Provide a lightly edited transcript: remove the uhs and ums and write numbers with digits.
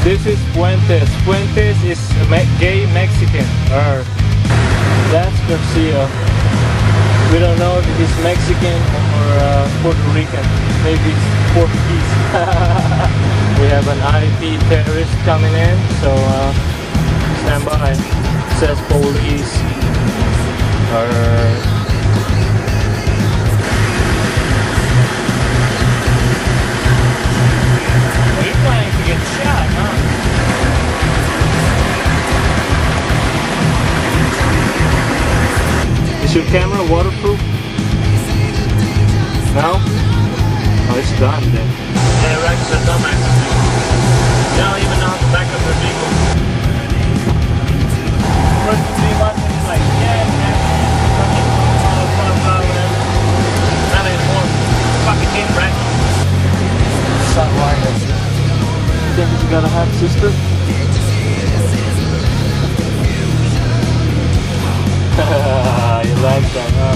This is Fuentes. Fuentes is gay Mexican. That's Garcia. We don't know if he's Mexican or Puerto Rican. Maybe it's Portuguese. We have an IP terrorist coming in, so stand by. It says police. You're planning to get shot, huh? Is your camera waterproof? No? Oh, it's done then. Yeah, Rex is a dumbass. They don't even know how to back up their vehicle. First 3 months, it's like, yeah, whatever. Not anymore. Fucking game, right? Stop lying. You think you got a half sister? You like that, huh?